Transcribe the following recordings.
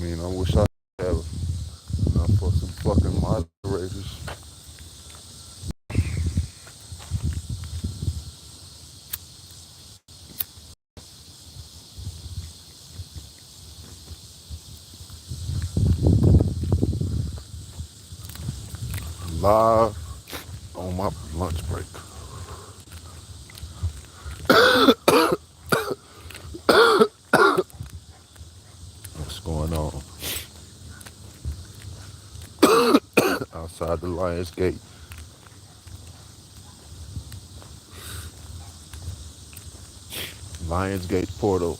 mean, I wish I could have enough for some fucking moderators. Live on my lunch break. What's going on outside the Lions Gate? Lions Gate portal.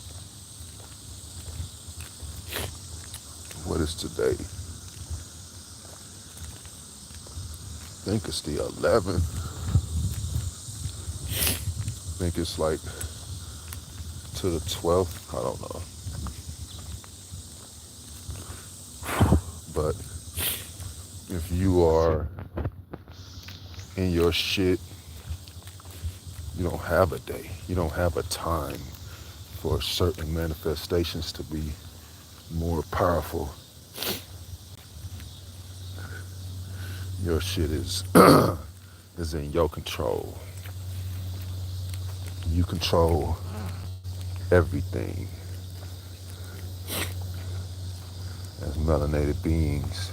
What is today? I think it's the 11th. I think it's like to the 12th. I don't know. But if you are in your shit, you don't have a day. You don't have a time for certain manifestations to be more powerful. Your shit is is in your control. You control everything as melanated beings.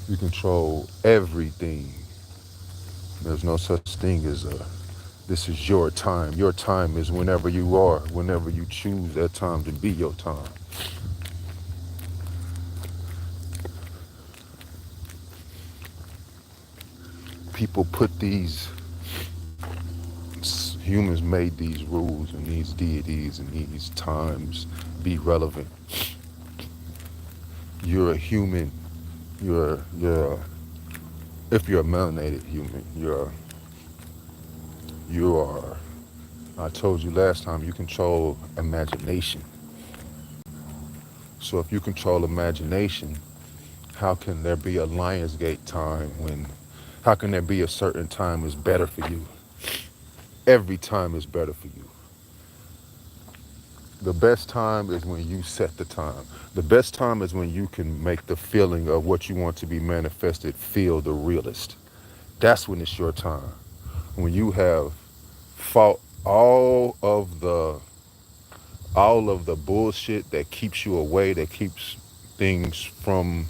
You control everything. There's no such thing as this is your time. Your time is whenever you are, whenever you choose that time to be your time. People put these, humans made these rules and these deities and these times be relevant. You're a human. If you're a melanated human, you are, I told you last time, you control imagination. So if you control imagination, how can there be a Lionsgate time how can there be a certain time is better for you? Every time is better for you. The best time is when you set the time. The best time is when you can make the feeling of what you want to be manifested feel the realest. That's when it's your time. When you have fought all of the bullshit that keeps you away, that keeps things from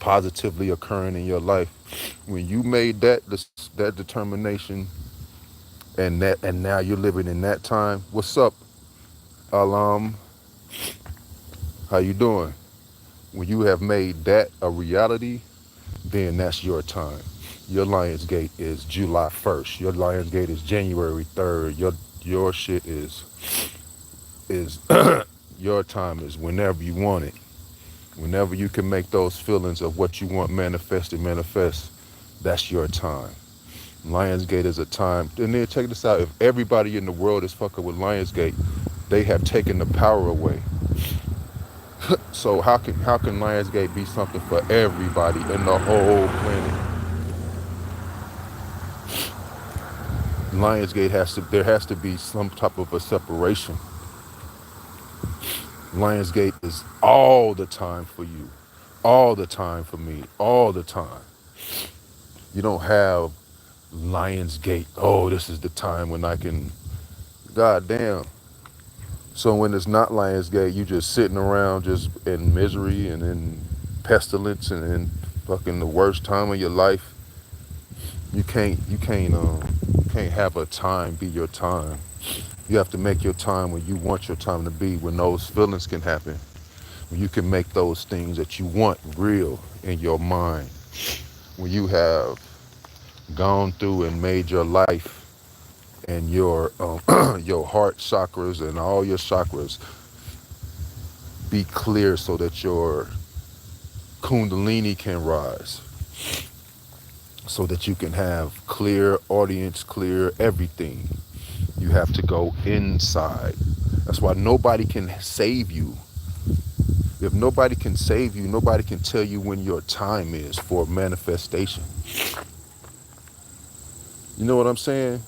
positively occurring in your life. When you made that determination and now you're living in that time. What's up, Alam? How you doing? When you have made that a reality, then that's your time. Your Lionsgate is July 1st. Your Lionsgate is January 3rd. Your shit is your time is whenever you want it. Whenever you can make those feelings of what you want manifest, that's your time. Lionsgate is a time. And then check this out. If everybody in the world is fucking with Lionsgate, they have taken the power away. So how can Lionsgate be something for everybody in the whole planet? There has to be some type of a separation. Lionsgate is all the time for you, all the time for me, all the time. You don't have Lionsgate. Oh, this is the time when I can. God damn. So when it's not Lionsgate, you just sitting around just in misery and in pestilence and in fucking the worst time of your life. You can't have a time be your time. You have to make your time when you want your time to be, when those feelings can happen, when you can make those things that you want real in your mind, when you have gone through and made your life and your your heart chakras and all your chakras be clear so that your kundalini can rise, so that you can have clear audience, clear everything. You have to go inside. That's why nobody can save you. If nobody can save you, nobody can tell you when your time is for manifestation. You know what I'm saying?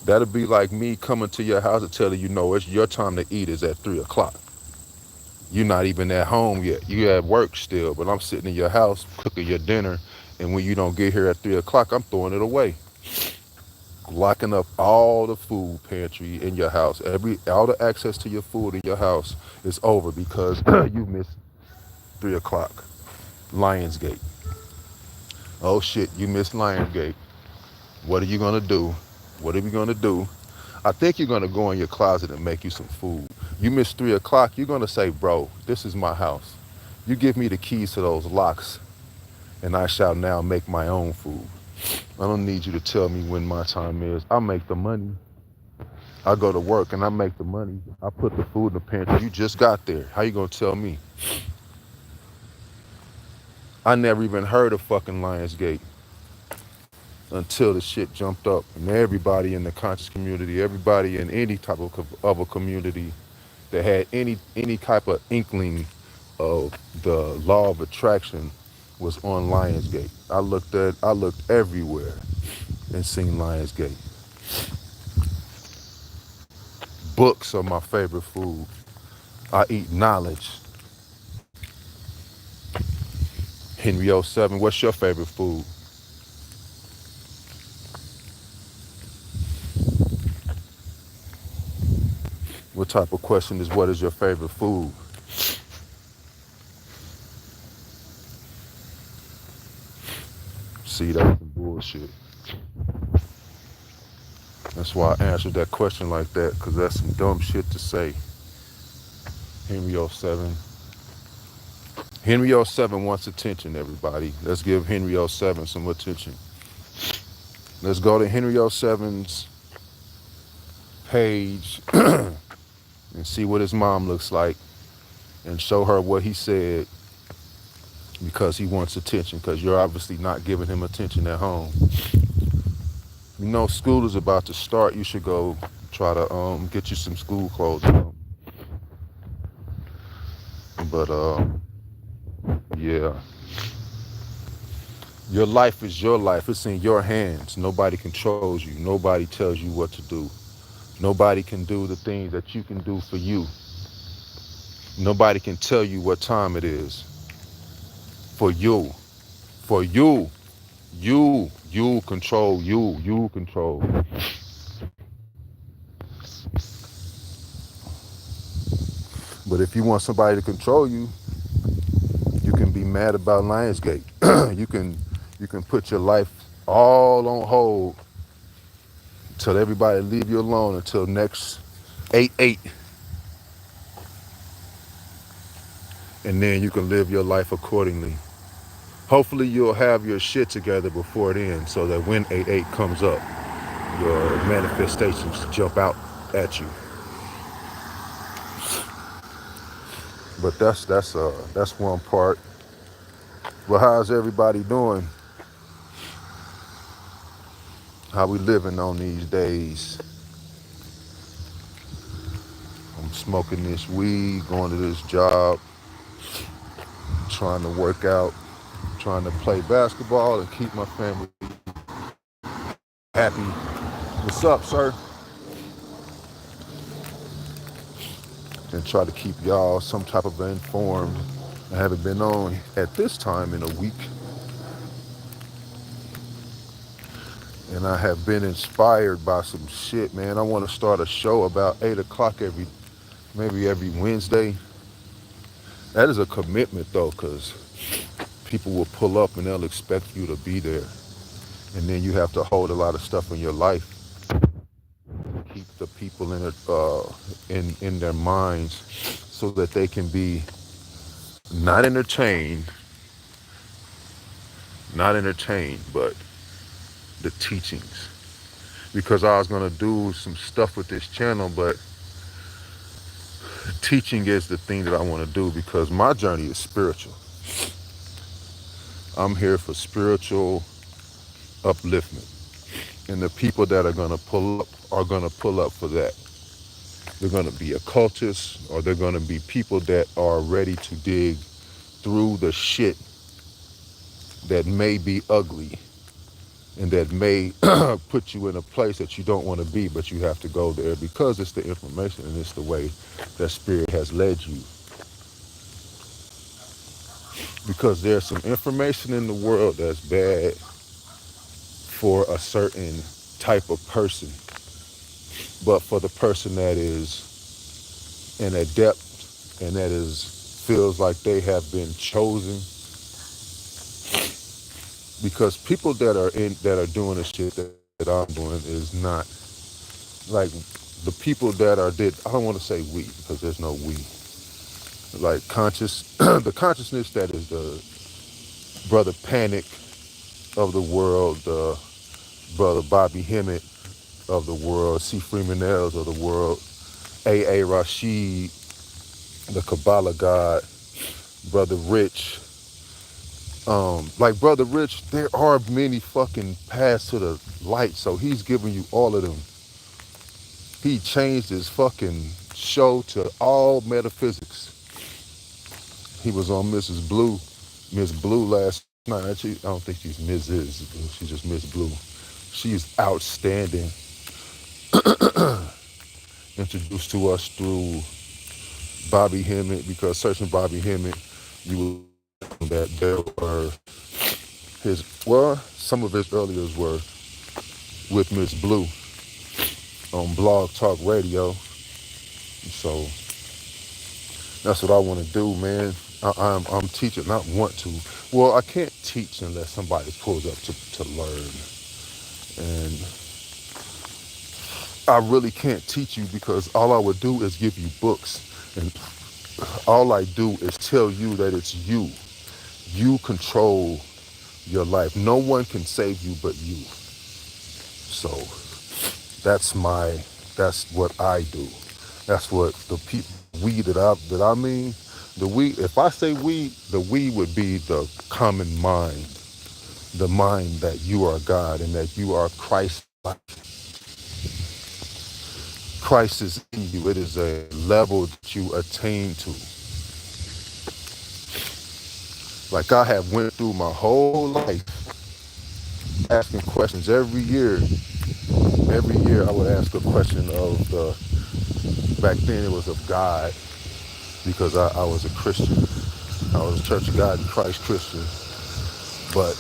That'll be like me coming to your house and telling you, no, it's your time to eat is at 3 o'clock. You're not even at home yet. You at work still, but I'm sitting in your house cooking your dinner, and when you don't get here at 3 o'clock, I'm throwing it away, locking up all the food pantry in your house. All the access to your food in your house is over because you missed 3 o'clock. Lionsgate. Oh shit, you missed Lionsgate. What are you gonna do? What are we gonna do? I think you're gonna go in your closet and make you some food. You miss 3 o'clock, you're gonna say, bro, this is my house. You give me the keys to those locks, and I shall now make my own food. I don't need you to tell me when my time is. I make the money. I go to work and I make the money. I put the food in the pantry. You just got there. How you gonna tell me? I never even heard of fucking Lionsgate until the shit jumped up. And everybody in the conscious community, everybody in any type of a community that had any type of inkling of the law of attraction was on Lionsgate. I looked everywhere and seen Lionsgate. Books are my favorite food. I eat knowledge. Henry '07, what's your favorite food? What type of question is what is your favorite food? See, that's some bullshit. That's why I answered that question like that, because that's some dumb shit to say. Henry '07. Henry '07 wants attention, everybody. Let's give Henry '07 some attention. Let's go to Henry '07's page and see what his mom looks like and show her what he said because he wants attention, because you're obviously not giving him attention at home. You know, school is about to start. You should go try to get you some school clothes. But yeah, your life is your life. It's in your hands. Nobody controls you. Nobody tells you what to do. Nobody can do the things that you can do for you. Nobody can tell you what time it is. For you. For you. You control you. You control. But if you want somebody to control you, you can be mad about Lionsgate. you can put your life all on hold, tell everybody to leave you alone until next 8/8, and then you can live your life accordingly. Hopefully you'll have your shit together before then, so that when 8/8 comes up, your manifestations jump out at you. But that's one part. Well, how's everybody doing? How we living on these days? I'm smoking this weed, going to this job, trying to work out, trying to play basketball and keep my family happy. What's up, sir? And try to keep y'all some type of informed. I haven't been on at this time in a week, and I have been inspired by some shit, man. I want to start a show about 8 o'clock maybe every Wednesday. That is a commitment though, because people will pull up and they'll expect you to be there. And then you have to hold a lot of stuff in your life. Keep the people in their minds so that they can be not entertained, but the teachings. Because I was gonna do some stuff with this channel, but teaching is the thing that I want to do because my journey is spiritual. I'm here for spiritual upliftment. And the people that are gonna pull up are gonna pull up for that. They're gonna be occultists, or they're gonna be people that are ready to dig through the shit that may be ugly and that may put you in a place that you don't want to be, but you have to go there because it's the information and it's the way that spirit has led you. because there's some information in the world that's bad for a certain type of person, but for the person that is an adept and that is feels like they have been chosen, because people that are doing the shit that I'm doing is not like the people that are did. I don't want to say we because there's no we. Like conscious, the consciousness that is the brother Panic of the world, the brother Bobby Hemmett of the world, C. Freeman Els of the world, A. Rashid, the Kabbalah God, brother Rich. Like brother Rich, there are many fucking paths to the light, so he's giving you all of them. He changed his fucking show to all metaphysics. He was on Miss Blue last night. Actually, I don't think she's Mrs. She's just Miss Blue. She's outstanding. Introduced to us through Bobby Hemmett, because searching Bobby Hemmett, you will that there were some of his earliers were with Miss Blue on Blog Talk Radio. So that's what I want to do, man. I'm teaching, not want to. Well, I can't teach unless somebody pulls up to learn. And I really can't teach you because all I would do is give you books. And all I do is tell you that it's you. You control your life. No one can save you but you. So that's what I do. That's what the people, we that I mean, the we, if I say we, the we would be the common mind, the mind that you are God and that you are Christ. Christ is in you. It is a level that you attain to. Like I have went through my whole life asking questions every year. Every year I would ask a question of back then it was of God, because I was a Christian. I was a Church of God in Christ Christian. But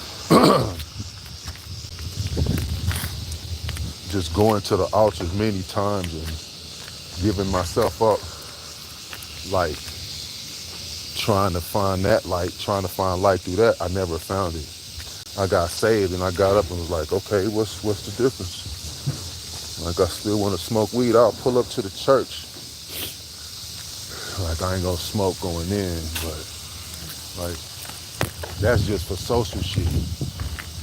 just going to the altars many times and giving myself up, like trying to find that light, trying to find light through that, I never found it. I got saved and I got up and was like, okay, what's the difference? Like I still want to smoke weed, I'll pull up to the church. Like I ain't gonna smoke going in, but like that's just for social shit.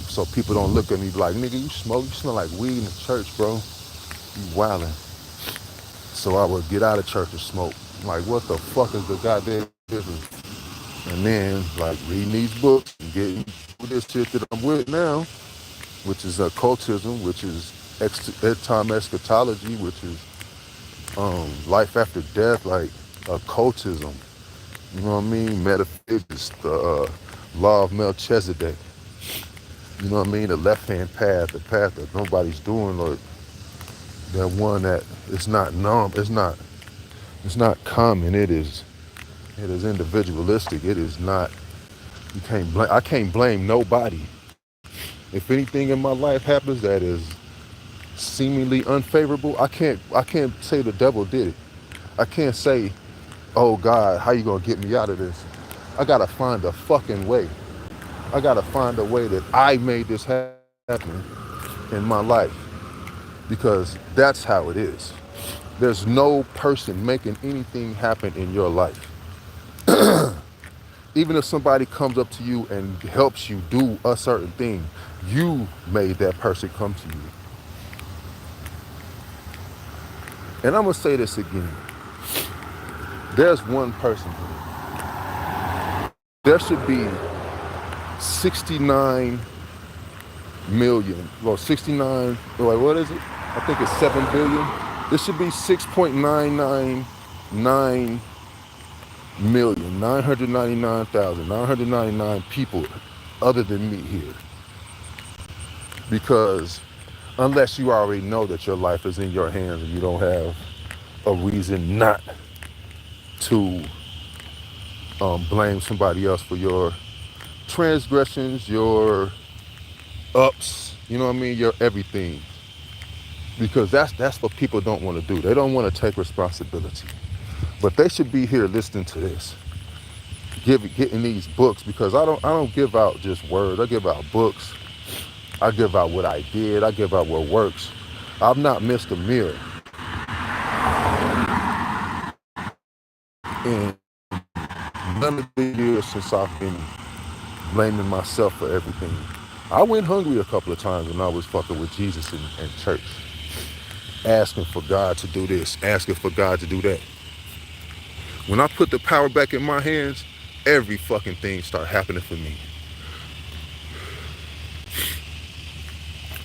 So people don't look at me like, nigga, you smoke, you smell like weed in the church, bro. You wildin'. So I would get out of church and smoke. Like, what the fuck is the goddamn difference? And then, like, reading these books and getting this shit that I'm with now, which is occultism, which is time eschatology, which is life after death, like occultism. You know what I mean? Metaphysics, the law of Melchizedek. You know what I mean? The left-hand path, the path that nobody's doing, or that one that it's not known, it's not common. It is individualistic. It is not. You can't blame. I can't blame nobody. If anything in my life happens that is seemingly unfavorable, I can't say the devil did it. I can't say, oh God, how you gonna get me out of this? I gotta find a fucking way. I gotta find a way that I made this happen in my life, because that's how it is. There's no person making anything happen in your life. Even if somebody comes up to you and helps you do a certain thing, you made that person come to you. And I'm gonna say this again. There's one person here. There should be 69 million. Well, 69, like what is it? I think it's 7 billion. There should be 6.999 million, 999,999 people other than me here. Because unless you already know that your life is in your hands and you don't have a reason not to blame somebody else for your transgressions, your ups, you know what I mean, your everything. Because that's what people don't want to do. They don't want to take responsibility. But they should be here listening to this, getting these books because I don't give out just words. I give out books. I give out what I did. I give out what works. I've not missed a meal in none of the years since I've been blaming myself for everything. I went hungry a couple of times when I was fucking with Jesus in church, asking for God to do this, asking for God to do that. When I put the power back in my hands, every fucking thing started happening for me.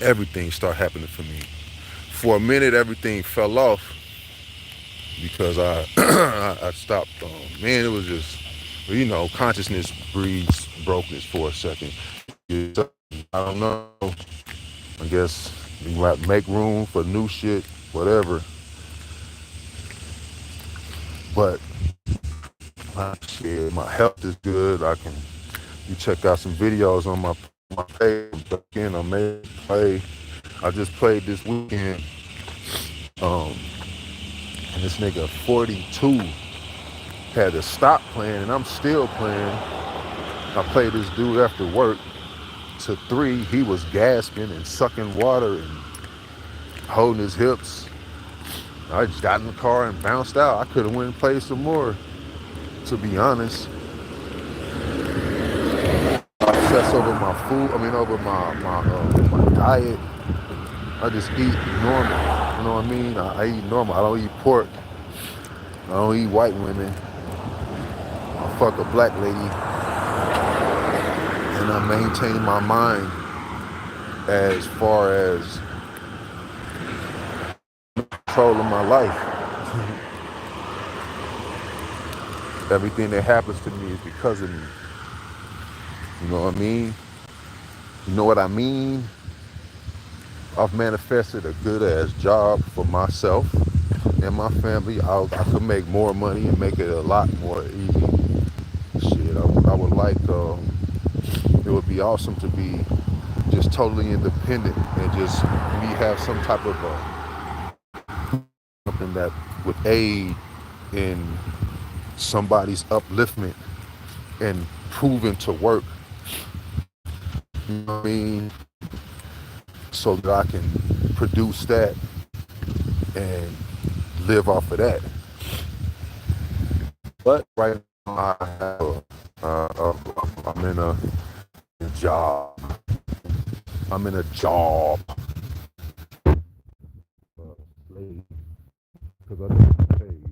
Everything started happening for me. For a minute, everything fell off because I stopped. Man, it was just, consciousness breeds brokenness for a second. I don't know. I guess you might make room for new shit, whatever. But shit, my health is good. You check out some videos on my page. Again, I may play. I just played this weekend. And this nigga 42 had to stop playing, and I'm still playing. I played this dude after work to 3. He was gasping and sucking water and holding his hips. I just got in the car and bounced out. I could have went and played some more, to be honest. I obsess over my food. Over my diet. I just eat normal. You know what I mean? I eat normal. I don't eat pork. I don't eat white women. I fuck a black lady. And I maintain my mind as far as controlling my life. Everything that happens to me is because of me. You know what I mean? You know what I mean? I've manifested a good ass job for myself and my family. I could make more money and make it a lot more easy. Shit, I would like, it would be awesome to be just totally independent and just me have some type of something that would aid in somebody's upliftment and proven to work. You know what I mean? So that I can produce that and live off of that. But right now I have I'm in a job. I'm in a job. Because I get paid.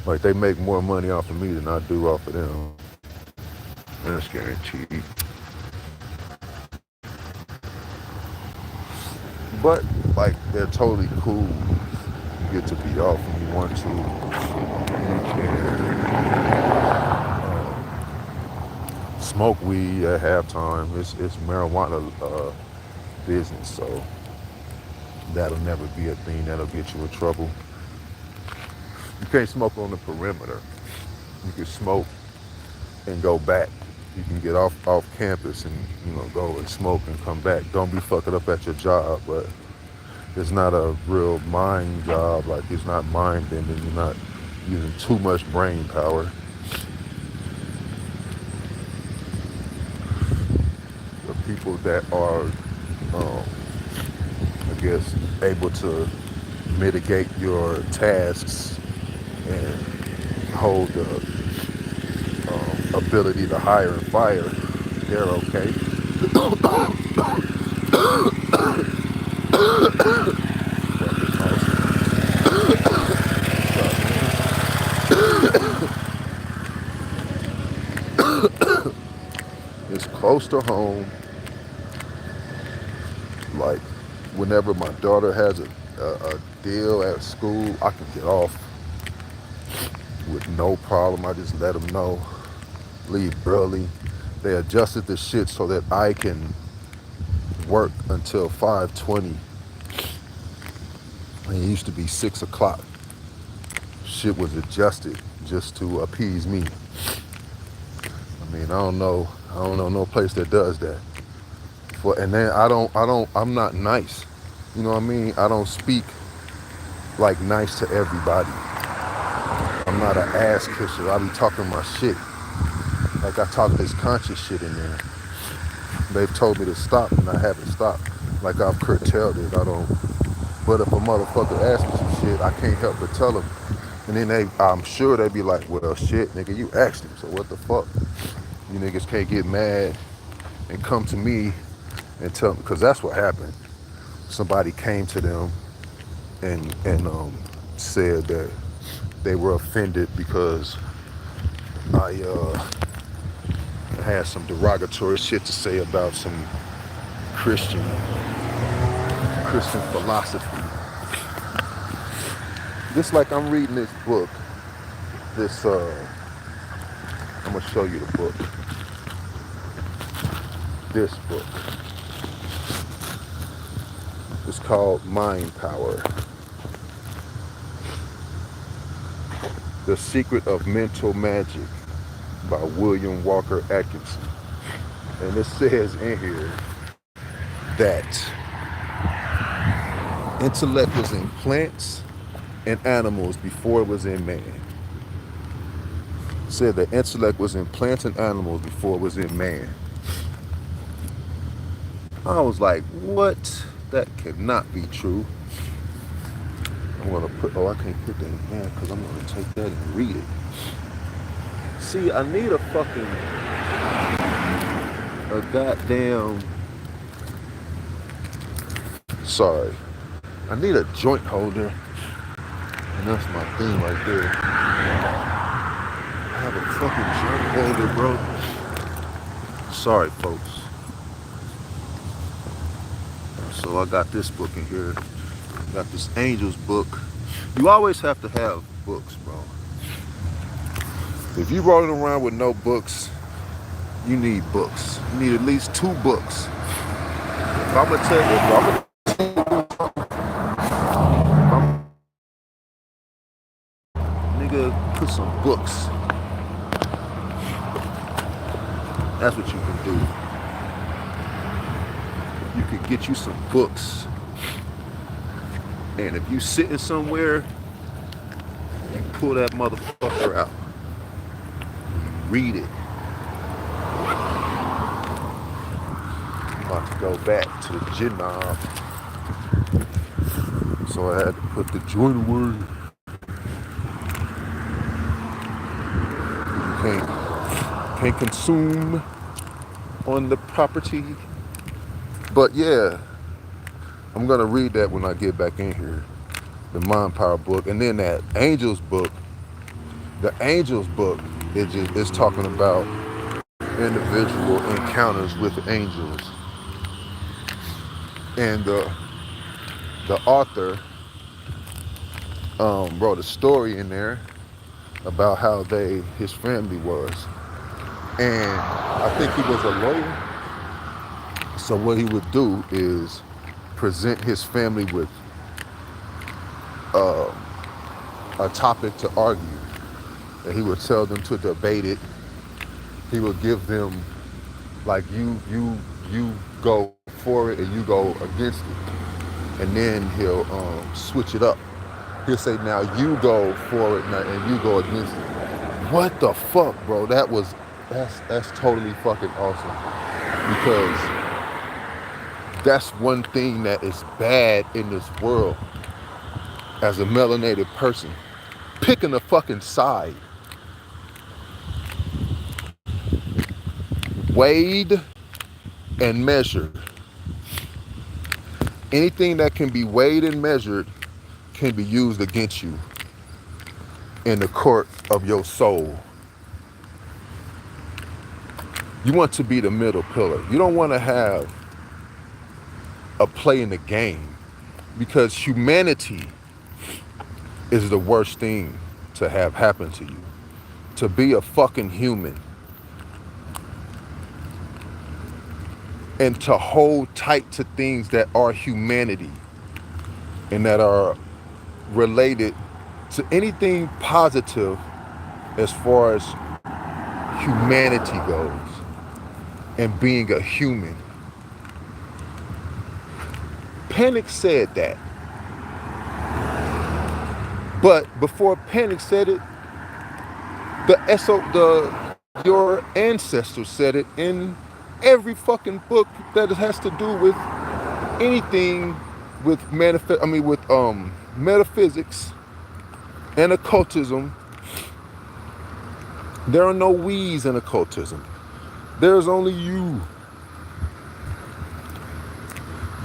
Like they make more money off of me than I do off of them. That's guaranteed. But like they're totally cool. You get to be off when you want to. You can smoke weed at halftime. It's marijuana business, so that'll never be a thing that'll get you in trouble. You can't smoke on the perimeter. You can smoke and go back. You can get off campus and go and smoke and come back. Don't be fucking up at your job, but it's not a real mind job. Like it's not mind bending. You're not using too much brain power. The people that are, I guess, able to mitigate your tasks and hold the ability to hire and fire, they're okay. It's close to home. Like whenever my daughter has a deal at school, I can get off with no problem. I just let them know. Leave early. They adjusted the shit so that I can work until 5:20. It used to be 6 o'clock. Shit was adjusted just to appease me. I mean, I don't know no place that does that. And then I'm not nice. You know what I mean? I don't speak like nice to everybody. I'm not an ass kisser. I be talking my shit. Like I talk this conscious shit in there. They've told me to stop and I haven't stopped. Like I've curtailed it. I don't. But if a motherfucker asks me some shit, I can't help but tell them. And then I'm sure they be like, well, shit, nigga, you asked him, so what the fuck? You niggas can't get mad and come to me and tell me, because that's what happened. Somebody came to them and said that they were offended because I had some derogatory shit to say about some Christian philosophy. Just like I'm reading this book, I'm gonna show you the book. This book. It's called Mind Power. The Secret of Mental Magic by William Walker Atkinson. And it says in here that intellect was in plants and animals before it was in man. It said that intellect was in plants and animals before it was in man. I was like, what? That cannot be true. I'm gonna I can't put that in hand because I'm gonna take that and read it. See, I need a goddamn, sorry. I need a joint holder. And that's my thing right there. I have a fucking joint holder, bro. Sorry, folks. So I got this book in here. Got this Angels book. You always have to have books, bro. If you're rolling around with no books, you need books. You need at least 2 books. If I'm gonna tell you, nigga, put some books. That's what you can do. You can get you some books. And if you sitting somewhere, you pull that motherfucker out. Read it. I'm about to go back to the gin knob. So I had to put the joint away. You can't consume on the property. But yeah, I'm gonna read that when I get back in here. The Mind Power book. And then that Angels book. The Angels book is talking about individual encounters with angels. And the author wrote a story in there about how his family was. And I think he was a lawyer. So what he would do is present his family with a topic to argue. And he would tell them to debate it. He would give them, like, you go for it and you go against it. And then he'll switch it up. He'll say, now you go for it and you go against it. What the fuck, bro? That's totally fucking awesome. Because that's one thing that is bad in this world as a melanated person. Picking a fucking side. Weighed and measured. Anything that can be weighed and measured can be used against you in the court of your soul. You want to be the middle pillar. You don't want to have a play in the game, because humanity is the worst thing to have happen to you. To be a fucking human and to hold tight to things that are humanity and that are related to anything positive as far as humanity goes and being a human. Panic said that. But before Panic said it, your ancestors said it in every fucking book that has to do with anything with metaphysics and occultism. There are no we's in occultism. There's only you.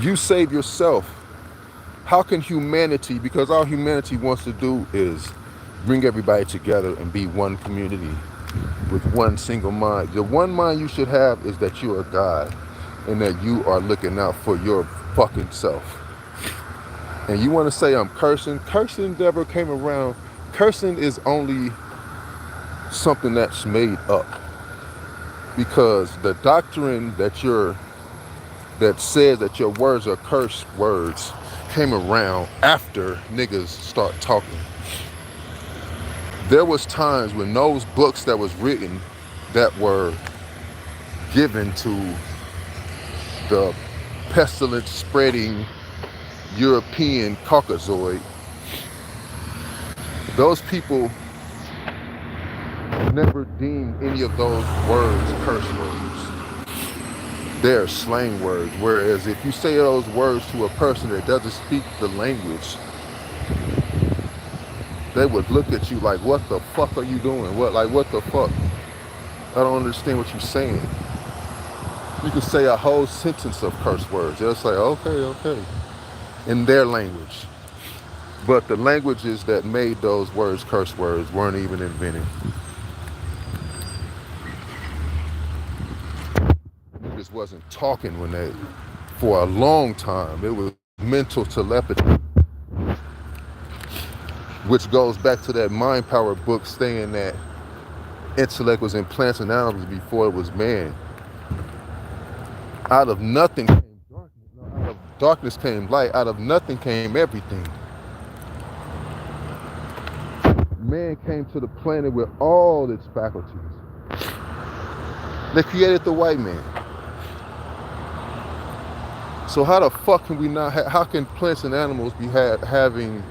You save yourself. How can humanity, because all humanity wants to do is bring everybody together and be one community with one single mind. The one mind you should have is that you're a God and that you are looking out for your fucking self. And you want to say I'm cursing? Cursing never came around. Cursing is only something that's made up, because the doctrine that says that your words are curse words came around after niggas start talking. There was times when those books that was written that were given to the pestilence spreading European Caucasoid, those people never deemed any of those words curse words. They're slang words. Whereas if you say those words to a person that doesn't speak the language, they would look at you like, what the fuck are you doing? What the fuck? I don't understand what you're saying. You could say a whole sentence of curse words. They'll say, okay, in their language. But the languages that made those words curse words weren't even invented. Niggas wasn't talking for a long time. It was mental telepathy, which goes back to that Mind Power book saying that intellect was implanted in animals before it was man. Out of nothing came darkness. Out of darkness came light. Out of nothing came everything. Man came to the planet with all its faculties. They created the white man. So how the fuck can we not how can plants and animals be having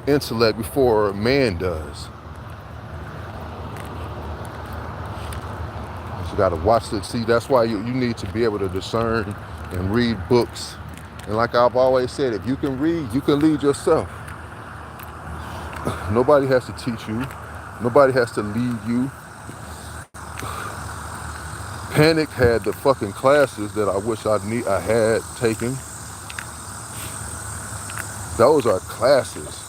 intellect before man does? You gotta watch it. See, that's why you need to be able to discern and read books. And like I've always said, if you can read, you can lead yourself. Nobody has to teach you. Nobody has to lead you. Panic had the fucking classes that I wish I had taken. Those are classes.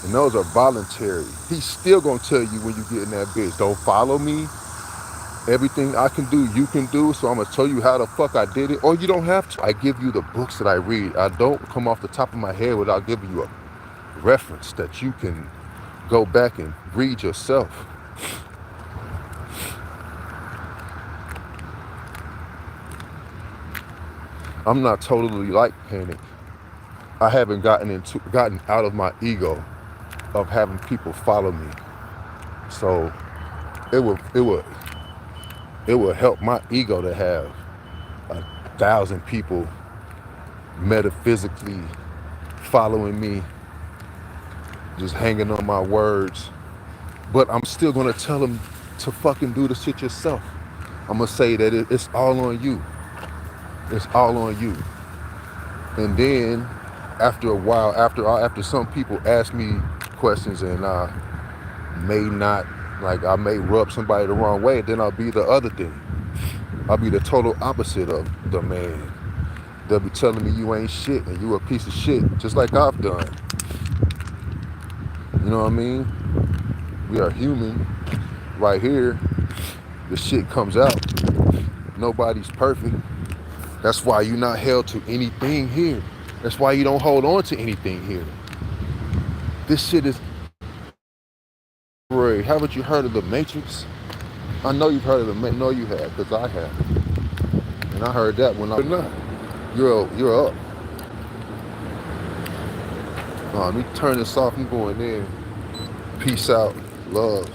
And those are voluntary. He's still gonna tell you when you get in that bitch, don't follow me. Everything I can do, you can do. So I'm gonna tell you how the fuck I did it. Or you don't have to. I give you the books that I read. I don't come off the top of my head without giving you a reference that you can go back and read yourself. I'm not totally like Panic. I haven't gotten out of my ego of having people follow me. So it would help my ego to have 1,000 people metaphysically following me, just hanging on my words. But I'm still gonna tell them to fucking do the shit yourself. I'm gonna say that it's all on you. It's all on you. And then after a while, after some people ask me questions and I may rub somebody the wrong way, then I'll be the other thing. I'll be the total opposite of the man. They'll be telling me you ain't shit and you a piece of shit, just like I've done. You know what I mean? We are human. Right here, the shit comes out. Nobody's perfect. That's why you're not held to anything here. That's why you don't hold on to anything here. This shit is temporary. Haven't you heard of the Matrix? I know you've heard of the Matrix. No, you have, because I have. And I heard that when I was not. You're up. Let me turn this off. I'm going in. Peace out. Love.